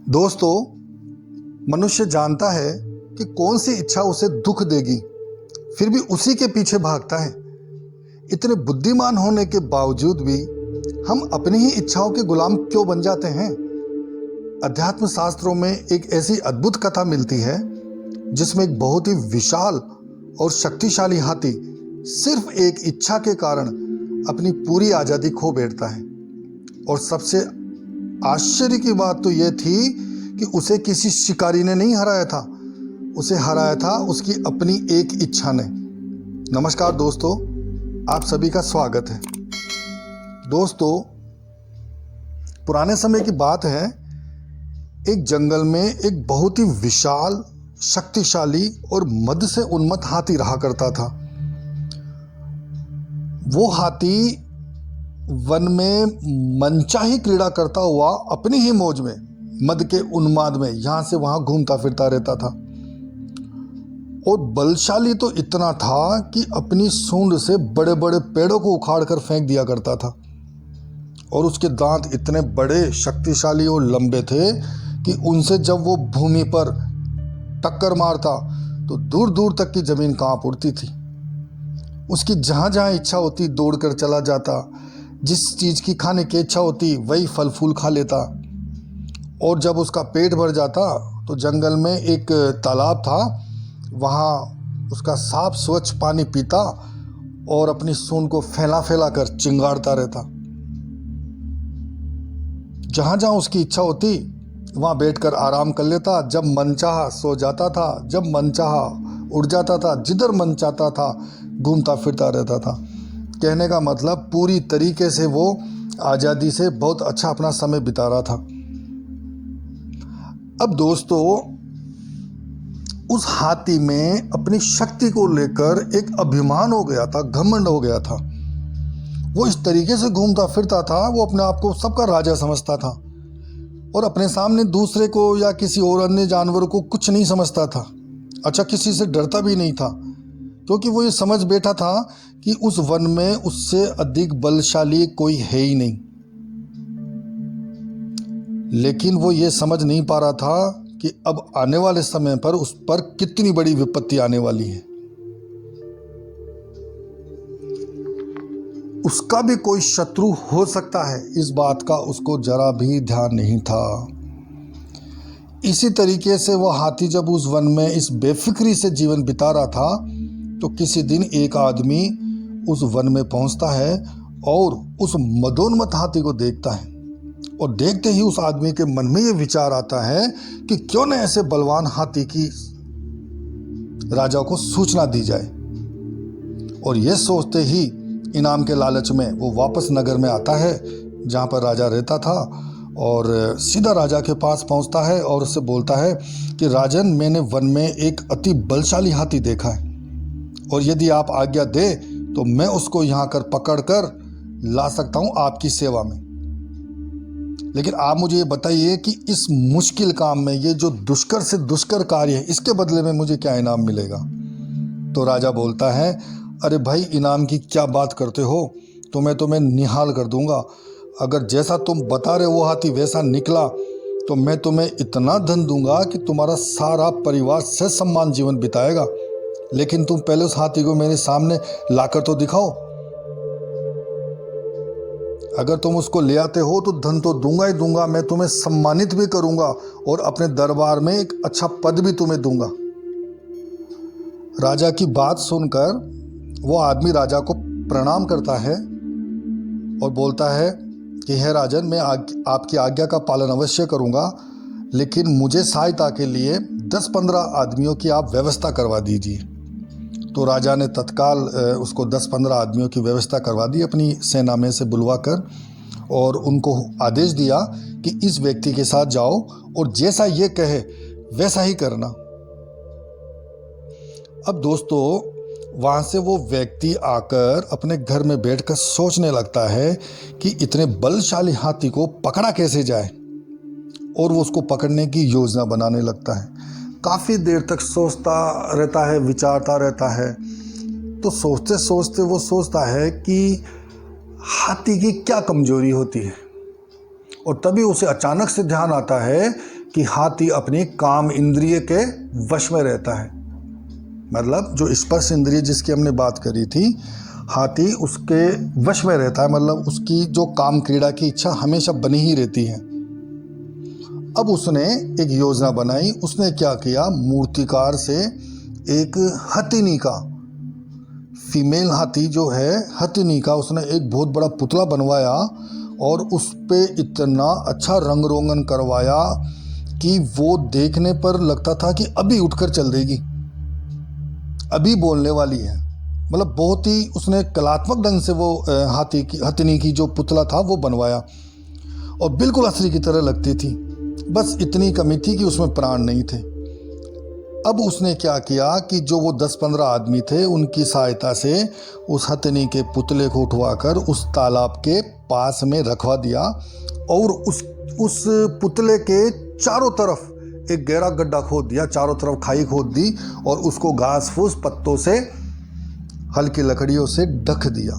दोस्तों, मनुष्य जानता है कि कौन सी इच्छा उसे दुख देगी, फिर भी उसी के पीछे भागता है। इतने बुद्धिमान होने के बावजूद भी हम अपनी ही इच्छाओं के गुलाम क्यों बन जाते हैं? अध्यात्म शास्त्रों में एक ऐसी अद्भुत कथा मिलती है जिसमें एक बहुत ही विशाल और शक्तिशाली हाथी सिर्फ एक इच्छा के कारण अपनी पूरी आज़ादी खो बैठता है। और सबसे आश्चर्य की बात तो यह थी कि उसे किसी शिकारी ने नहीं हराया था, उसे हराया था उसकी अपनी एक इच्छा ने। नमस्कार दोस्तों, आप सभी का स्वागत है। दोस्तों, पुराने समय की बात है, एक जंगल में एक बहुत ही विशाल, शक्तिशाली और मद से उन्मत्त हाथी रहा करता था। वो हाथी वन में मनचाही क्रीड़ा करता हुआ अपनी ही मौज में, मद के उन्माद में यहाँ से वहाँ घूमता फिरता रहता था। और बलशाली तो इतना था कि अपनी सूंड से बड़े बड़े पेड़ों को उखाड़ कर फेंक दिया करता था। और उसके दांत इतने बड़े, शक्तिशाली और लंबे थे कि उनसे जब वो भूमि पर टक्कर मारता तो दूर दूर तक की जमीन कांप उठती थी। उसकी जहाँ जहाँ इच्छा होती दौड़कर चला जाता, जिस चीज़ की खाने की इच्छा होती वही फल फूल खा लेता। और जब उसका पेट भर जाता तो जंगल में एक तालाब था, वहाँ उसका साफ स्वच्छ पानी पीता और अपनी सूंड को फैला फैला कर चिंगाड़ता रहता। जहाँ जहाँ उसकी इच्छा होती वहाँ बैठकर आराम कर लेता। जब मन चाहा सो जाता था, जब मन चाहा उड़ जाता था, जिधर मन चाहता था घूमता फिरता रहता था। कहने का मतलब पूरी तरीके से वो आज़ादी से बहुत अच्छा अपना समय बिता रहा था। अब दोस्तों, उस हाथी में अपनी शक्ति को लेकर एक अभिमान हो गया था, घमंड हो गया था। वो इस तरीके से घूमता फिरता था, वो अपने आप को सबका राजा समझता था और अपने सामने दूसरे को या किसी और अन्य जानवर को कुछ नहीं समझता था। अच्छा, किसी से डरता भी नहीं था, क्योंकि वो ये समझ बैठा था कि उस वन में उससे अधिक बलशाली कोई है ही नहीं। लेकिन वो ये समझ नहीं पा रहा था कि अब आने वाले समय पर उस पर कितनी बड़ी विपत्ति आने वाली है। उसका भी कोई शत्रु हो सकता है, इस बात का उसको जरा भी ध्यान नहीं था। इसी तरीके से वह हाथी जब उस वन में इस बेफिक्री से जीवन बिता रहा था तो किसी दिन एक आदमी उस वन में पहुंचता है और उस मदोन्मत्त हाथी को देखता है। और देखते ही उस आदमी के मन में ये विचार आता है कि क्यों न ऐसे बलवान हाथी की राजा को सूचना दी जाए। और ये सोचते ही इनाम के लालच में वो वापस नगर में आता है जहाँ पर राजा रहता था और सीधा राजा के पास पहुँचता है और उससे बोलता है कि राजन, मैंने वन में एक अति बलशाली हाथी देखा है और यदि आप आज्ञा दे तो मैं उसको यहाँ कर पकड़ कर ला सकता हूँ आपकी सेवा में। लेकिन आप मुझे ये बताइए कि इस मुश्किल काम में, ये जो दुष्कर से दुष्कर कार्य है, इसके बदले में मुझे क्या इनाम मिलेगा? तो राजा बोलता है, अरे भाई, इनाम की क्या बात करते हो, तुम्हें निहाल कर दूंगा। अगर जैसा तुम बता रहे वो हाथी वैसा निकला तो मैं तुम्हें इतना धन दूंगा कि तुम्हारा सारा परिवार से सम्मान जीवन बिताएगा। लेकिन तुम पहले उस हाथी को मेरे सामने लाकर तो दिखाओ। अगर तुम उसको ले आते हो तो धन तो दूंगा ही दूंगा, मैं तुम्हें सम्मानित भी करूंगा और अपने दरबार में एक अच्छा पद भी तुम्हें दूंगा। राजा की बात सुनकर वो आदमी राजा को प्रणाम करता है और बोलता है कि हे राजन, मैं आपकी आज्ञा का पालन अवश्य करूंगा, लेकिन मुझे सहायता के लिए 10-15 आदमियों की आप व्यवस्था करवा दीजिए। तो राजा ने तत्काल उसको 10-15 आदमियों की व्यवस्था करवा दी अपनी सेना में से बुलवा कर, और उनको आदेश दिया कि इस व्यक्ति के साथ जाओ और जैसा ये कहे वैसा ही करना। अब दोस्तों, वहाँ से वो व्यक्ति आकर अपने घर में बैठकर सोचने लगता है कि इतने बलशाली हाथी को पकड़ा कैसे जाए, और वो उसको पकड़ने की योजना बनाने लगता है। काफ़ी देर तक सोचता रहता है, विचारता रहता है। तो सोचते सोचते वो सोचता है कि हाथी की क्या कमजोरी होती है, और तभी उसे अचानक से ध्यान आता है कि हाथी अपने काम इंद्रिय के वश में रहता है। मतलब जो स्पर्श इंद्रिय जिसकी हमने बात करी थी, हाथी उसके वश में रहता है, मतलब उसकी जो काम क्रीड़ा की इच्छा हमेशा बनी ही रहती है। अब उसने एक योजना बनाई। उसने क्या किया, मूर्तिकार से एक हथिनी का, फीमेल हाथी जो है हथिनी का, उसने एक बहुत बड़ा पुतला बनवाया और उस पे इतना अच्छा रंग रोगन करवाया कि वो देखने पर लगता था कि अभी उठकर चल देगी, अभी बोलने वाली है। मतलब बहुत ही उसने कलात्मक ढंग से वो हथिनी की जो पुतला था वो बनवाया और बिल्कुल असली की तरह लगती थी। बस इतनी कमी थी कि उसमें प्राण नहीं थे। अब उसने क्या किया कि जो वो 10-15 आदमी थे उनकी सहायता से उस हथिनी के पुतले को उठवाकर उस तालाब के पास में रखवा दिया और उस पुतले के चारों तरफ एक गहरा गड्ढा खोद दिया, चारों तरफ खाई खोद दी और उसको घास फूस पत्तों से, हल्की लकड़ियों से ढक दिया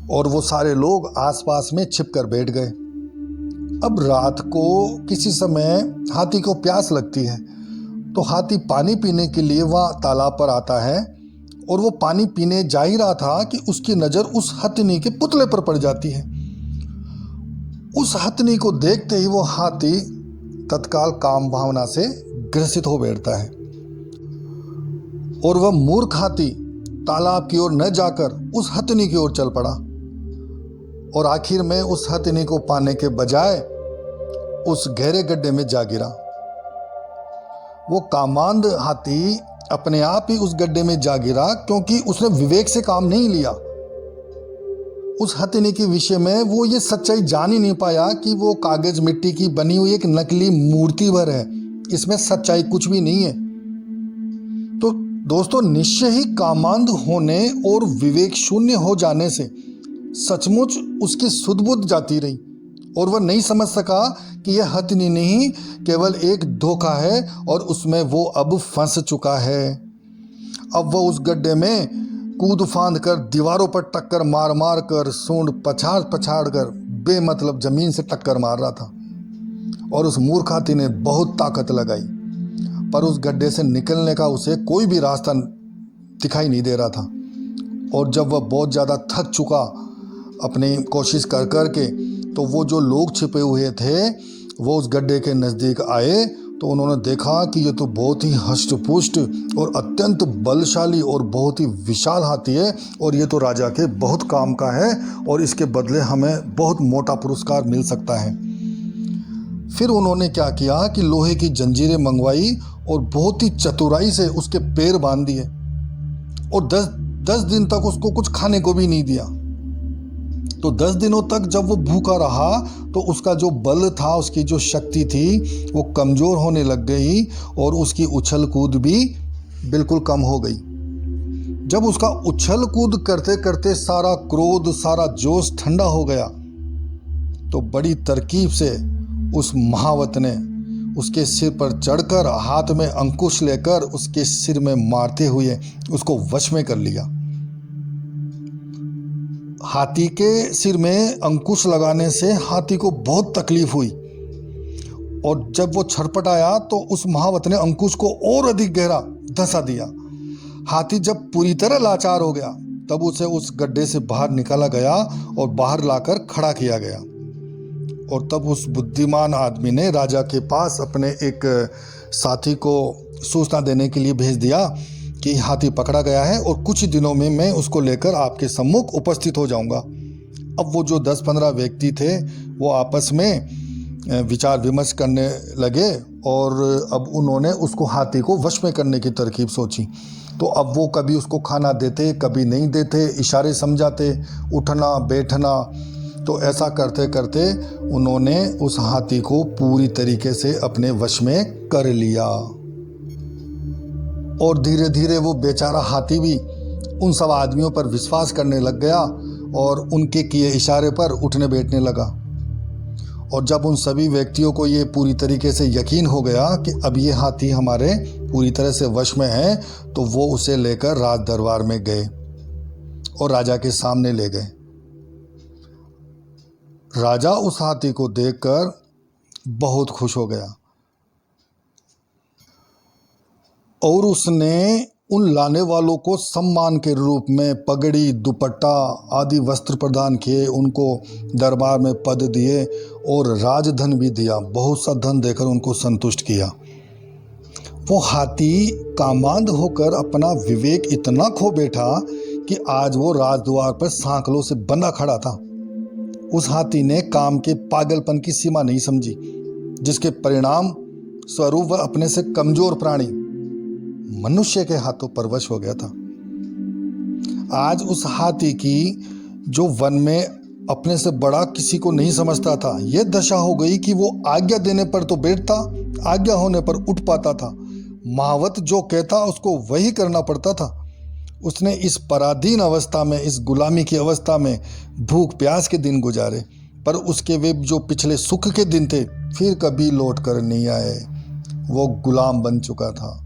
और वो सारे लोग आसपास में छिप कर बैठ गए। अब रात को किसी समय हाथी को प्यास लगती है तो हाथी पानी पीने के लिए वहाँ तालाब पर आता है और वो पानी पीने जा ही रहा था कि उसकी नज़र उस हथिनी के पुतले पर पड़ जाती है। उस हथिनी को देखते ही वो हाथी तत्काल काम भावना से ग्रसित हो बैठता है और वह मूर्ख हाथी तालाब की ओर न जाकर उस हथिनी की ओर चल पड़ा और आखिर में उस हथिनी को पाने के बजाय उस गहरे गड्ढे में जा गिरा। वो कामांध हाथी अपने आप ही उस गड्ढे में जा गिरा क्योंकि उसने विवेक से काम नहीं लिया। उस हथिनी के विषय में वो ये सच्चाई जान ही नहीं पाया कि वो कागज मिट्टी की बनी हुई एक नकली मूर्ति भर है, इसमें सच्चाई कुछ भी नहीं है। तो दोस्तों, निश्चय ही कामांध होने और विवेक शून्य हो जाने से सचमुच उसकी सुध बुध जाती रही और वह नहीं समझ सका कि यह हथिनी नहीं केवल एक धोखा है और उसमें वो अब फंस चुका है। अब वह उस गड्ढे में कूद फांद कर दीवारों पर टक्कर मार मार कर सूंड पछाड़ पछाड़ कर बेमतलब जमीन से टक्कर मार रहा था और उस मूर्ख हाथी ने बहुत ताकत लगाई पर उस गड्ढे से निकलने का उसे कोई भी रास्ता दिखाई नहीं दे रहा था। और जब वह बहुत ज़्यादा थक चुका अपनी कोशिश कर कर के, तो वो जो लोग छिपे हुए थे वो उस गड्ढे के नज़दीक आए तो उन्होंने देखा कि ये तो बहुत ही हष्ट-पुष्ट और अत्यंत बलशाली और बहुत ही विशाल हाथी है और ये तो राजा के बहुत काम का है और इसके बदले हमें बहुत मोटा पुरस्कार मिल सकता है। फिर उन्होंने क्या किया कि लोहे की जंजीरें मंगवाई और बहुत ही चतुराई से उसके पैर बांध दिए और 10 दिन तक उसको कुछ खाने को भी नहीं दिया। तो 10 दिनों तक जब वो भूखा रहा तो उसका जो बल था, उसकी जो शक्ति थी वो कमज़ोर होने लग गई और उसकी उछल कूद भी बिल्कुल कम हो गई। जब उसका उछल कूद करते करते सारा क्रोध, सारा जोश ठंडा हो गया तो बड़ी तरकीब से उस महावत ने उसके सिर पर चढ़कर हाथ में अंकुश लेकर उसके सिर में मारते हुए उसको वश में कर लिया। हाथी के सिर में अंकुश लगाने से हाथी को बहुत तकलीफ हुई और जब वो छटपटाया तो उस महावत ने अंकुश को और अधिक गहरा धंसा दिया। हाथी जब पूरी तरह लाचार हो गया तब उसे उस गड्ढे से बाहर निकाला गया और बाहर लाकर खड़ा किया गया और तब उस बुद्धिमान आदमी ने राजा के पास अपने एक साथी को सूचना देने के लिए भेज दिया कि हाथी पकड़ा गया है और कुछ ही दिनों में मैं उसको लेकर आपके सम्मुख उपस्थित हो जाऊंगा। अब वो जो 10-15 व्यक्ति थे वो आपस में विचार विमर्श करने लगे और अब उन्होंने उसको हाथी को वश में करने की तरकीब सोची। तो अब वो कभी उसको खाना देते, कभी नहीं देते, इशारे समझाते, उठना बैठना। तो ऐसा करते करते उन्होंने उस हाथी को पूरी तरीके से अपने वश में कर लिया और धीरे धीरे वो बेचारा हाथी भी उन सब आदमियों पर विश्वास करने लग गया और उनके किए इशारे पर उठने बैठने लगा। और जब उन सभी व्यक्तियों को ये पूरी तरीके से यकीन हो गया कि अब ये हाथी हमारे पूरी तरह से वश में है तो वो उसे लेकर राज दरबार में गए और राजा के सामने ले गए। राजा उस हाथी को देखकर बहुत खुश हो गया और उसने उन लाने वालों को सम्मान के रूप में पगड़ी, दुपट्टा आदि वस्त्र प्रदान किए, उनको दरबार में पद दिए और राजधन भी दिया। बहुत सा धन देकर उनको संतुष्ट किया। वो हाथी कामांध होकर अपना विवेक इतना खो बैठा कि आज वो राजद्वार पर सांकलों से बंधा खड़ा था। उस हाथी ने काम के पागलपन की सीमा नहीं समझी, जिसके परिणाम स्वरूप वह अपने से कमजोर प्राणी मनुष्य के हाथों परवश हो गया था। आज उस हाथी की, जो वन में अपने से बड़ा किसी को नहीं समझता था, यह दशा हो गई कि वो आज्ञा देने पर तो बैठता, आज्ञा होने पर उठ पाता था। महावत जो कहता उसको वही करना पड़ता था। उसने इस पराधीन अवस्था में, इस गुलामी की अवस्था में भूख प्यास के दिन गुजारे, पर उसके वे जो पिछले सुख के दिन थे फिर कभी लौट कर नहीं आए। वो गुलाम बन चुका था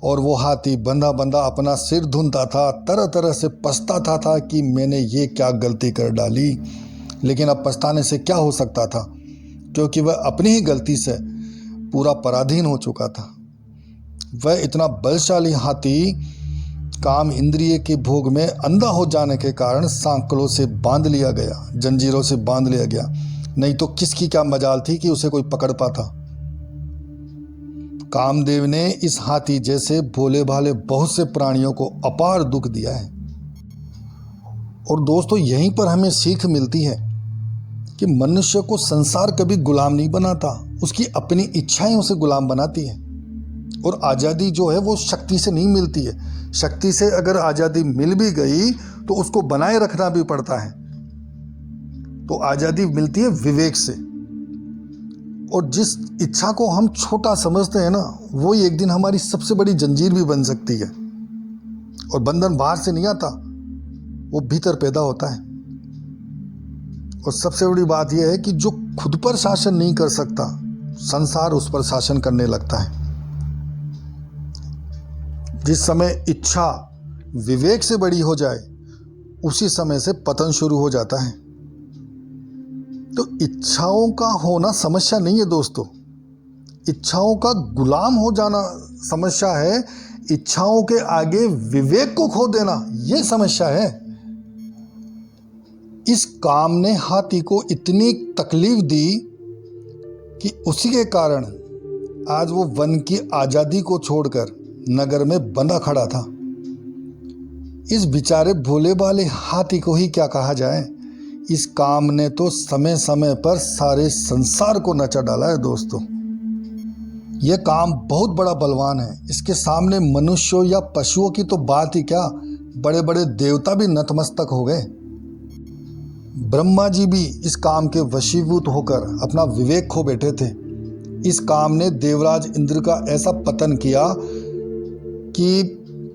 और वो हाथी बंधा बंधा अपना सिर धुनता था, तरह तरह से पछताता था कि मैंने ये क्या गलती कर डाली। लेकिन अब पछताने से क्या हो सकता था, क्योंकि वह अपनी ही गलती से पूरा पराधीन हो चुका था। वह इतना बलशाली हाथी काम इंद्रिय के भोग में अंधा हो जाने के कारण सांकलों से बांध लिया गया, जंजीरों से बांध लिया गया। नहीं तो किसकी क्या मजाल थी कि उसे कोई पकड़ पाता। कामदेव ने इस हाथी जैसे भोले भाले बहुत से प्राणियों को अपार दुख दिया है। और दोस्तों, यहीं पर हमें सीख मिलती है कि मनुष्य को संसार कभी गुलाम नहीं बनाता, उसकी अपनी इच्छाएं उसे गुलाम बनाती है। और आज़ादी जो है वो शक्ति से नहीं मिलती है। शक्ति से अगर आज़ादी मिल भी गई तो उसको बनाए रखना भी पड़ता है। तो आज़ादी मिलती है विवेक से। और जिस इच्छा को हम छोटा समझते हैं ना, वो एक दिन हमारी सबसे बड़ी जंजीर भी बन सकती है। और बंधन बाहर से नहीं आता, वो भीतर पैदा होता है। और सबसे बड़ी बात यह है कि जो खुद पर शासन नहीं कर सकता, संसार उस पर शासन करने लगता है। जिस समय इच्छा विवेक से बड़ी हो जाए, उसी समय से पतन शुरू हो जाता है। तो इच्छाओं का होना समस्या नहीं है दोस्तों, इच्छाओं का गुलाम हो जाना समस्या है। इच्छाओं के आगे विवेक को खो देना, यह समस्या है। इस काम ने हाथी को इतनी तकलीफ दी कि उसी के कारण आज वो वन की आज़ादी को छोड़कर नगर में बंधा खड़ा था। इस बेचारे भोले भाले हाथी को ही क्या कहा जाए। इस काम ने तो समय समय पर सारे संसार को नचा डाला है दोस्तों। यह काम बहुत बड़ा बलवान है। इसके सामने मनुष्यों या पशुओं की तो बात ही क्या, बड़े बड़े देवता भी नतमस्तक हो गए। ब्रह्मा जी भी इस काम के वशीभूत होकर अपना विवेक खो बैठे थे। इस काम ने देवराज इंद्र का ऐसा पतन किया कि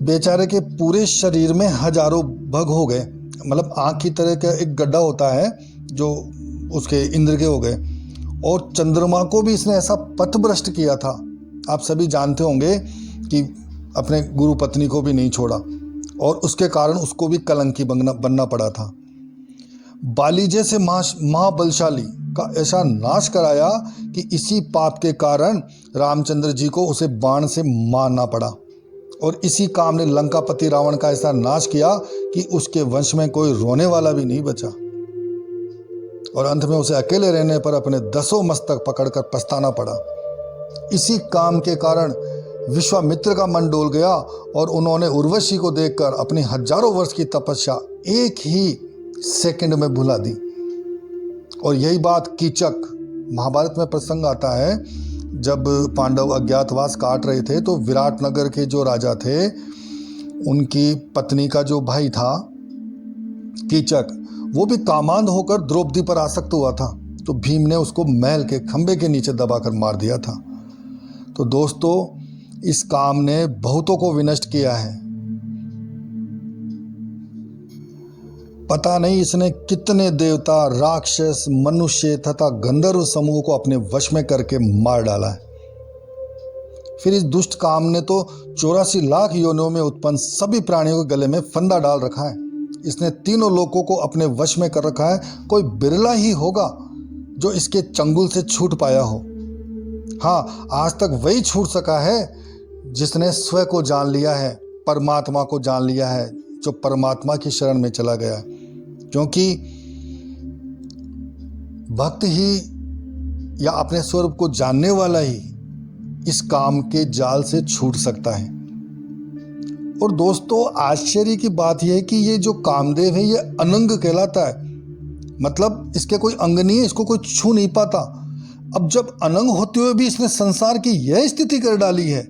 बेचारे के पूरे शरीर में हजारों भग हो गए। मतलब आँख की तरह का एक गड्ढा होता है जो उसके इंद्र के हो गए। और चंद्रमा को भी इसने ऐसा पथभ्रष्ट किया था। आप सभी जानते होंगे कि अपने गुरु पत्नी को भी नहीं छोड़ा और उसके कारण उसको भी कलंकी बनना पड़ा था। बाली जैसे महाबलशाली का ऐसा नाश कराया कि इसी पाप के कारण रामचंद्र जी को उसे बाण से मारना पड़ा। और इसी काम ने लंकापति रावण का ऐसा नाश किया कि उसके वंश में कोई रोने वाला भी नहीं बचा। और अंत में उसे अकेले रहने पर अपने 10 मस्तक पकड़कर पछताना पड़ा। इसी काम के कारण विश्वामित्र का मन डोल गया और उन्होंने उर्वशी को देखकर अपनी हजारों वर्ष की तपस्या एक ही सेकंड में भुला दी। और यही बात कीचक, महाभारत में प्रसंग आता है, जब पांडव अज्ञातवास काट रहे थे तो विराटनगर के जो राजा थे, उनकी पत्नी का जो भाई था कीचक, वो भी कामांध होकर द्रौपदी पर आसक्त हुआ था। तो भीम ने उसको महल के खंबे के नीचे दबाकर मार दिया था। तो दोस्तों, इस काम ने बहुतों को विनष्ट किया है। पता नहीं इसने कितने देवता, राक्षस, मनुष्य तथा गंधर्व समूह को अपने वश में करके मार डाला है। फिर इस दुष्ट काम ने तो 84 लाख योनियों में उत्पन्न सभी प्राणियों के गले में फंदा डाल रखा है। इसने तीनों लोगों को अपने वश में कर रखा है। कोई बिरला ही होगा जो इसके चंगुल से छूट पाया हो। हाँ, आज तक वही छूट सका है जिसने स्वयं को जान लिया है, परमात्मा को जान लिया है, जो परमात्मा की शरण में चला गया। क्योंकि भक्त ही या अपने स्वरूप को जानने वाला ही इस काम के जाल से छूट सकता है। और दोस्तों, आश्चर्य की बात यह है कि ये जो कामदेव है ये अनंग कहलाता है, मतलब इसके कोई अंग नहीं है, इसको कोई छू नहीं पाता। अब जब अनंग होते हुए भी इसने संसार की यह स्थिति कर डाली है,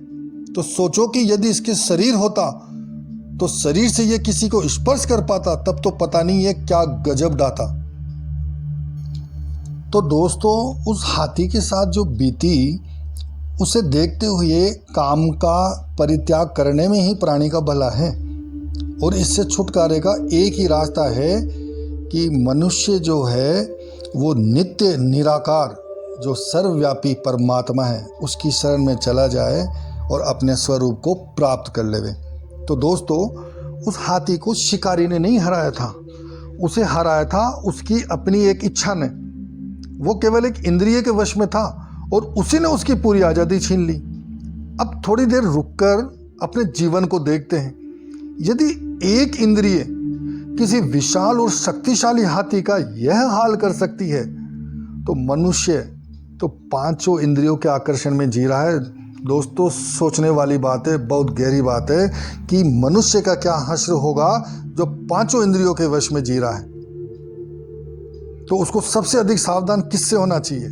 तो सोचो कि यदि इसके शरीर होता तो शरीर से ये किसी को स्पर्श कर पाता, तब तो पता नहीं ये क्या गजब डाता। तो दोस्तों, उस हाथी के साथ जो बीती, उसे देखते हुए काम का परित्याग करने में ही प्राणी का भला है। और इससे छुटकारे का एक ही रास्ता है कि मनुष्य जो है वो नित्य निराकार जो सर्वव्यापी परमात्मा है उसकी शरण में चला जाए और अपने स्वरूप को प्राप्त कर लेवे। तो दोस्तों, उस हाथी को शिकारी ने नहीं हराया था, उसे हराया था उसकी अपनी एक इच्छा ने। वो केवल एक इंद्रिय के वश में था और उसी ने उसकी पूरी आज़ादी छीन ली। अब थोड़ी देर रुककर अपने जीवन को देखते हैं। यदि एक इंद्रिय किसी विशाल और शक्तिशाली हाथी का यह हाल कर सकती है, तो मनुष्य तो पांचों इंद्रियों के आकर्षण में जी रहा है। दोस्तों, सोचने वाली बात है, बहुत गहरी बात है कि मनुष्य का क्या हश्र होगा जो पांचों इंद्रियों के वश में जी रहा है। तो उसको सबसे अधिक सावधान किससे होना चाहिए?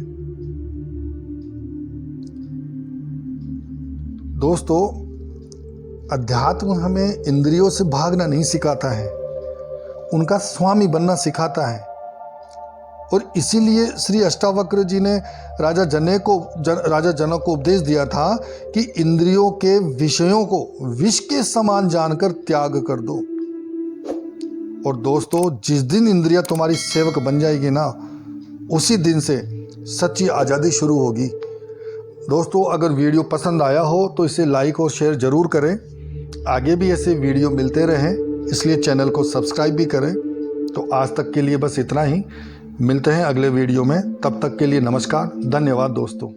दोस्तों, अध्यात्म हमें इंद्रियों से भागना नहीं सिखाता है, उनका स्वामी बनना सिखाता है। और इसीलिए श्री अष्टावक्र जी ने राजा जनक को उपदेश दिया था कि इंद्रियों के विषयों को विष के समान जानकर त्याग कर दो। और दोस्तों, जिस दिन इंद्रियां तुम्हारी सेवक बन जाएगी ना, उसी दिन से सच्ची आज़ादी शुरू होगी। दोस्तों, अगर वीडियो पसंद आया हो तो इसे लाइक और शेयर ज़रूर करें। आगे भी ऐसे वीडियो मिलते रहें, इसलिए चैनल को सब्सक्राइब भी करें। तो आज तक के लिए बस इतना ही। मिलते हैं अगले वीडियो में, तब तक के लिए नमस्कार, धन्यवाद दोस्तों।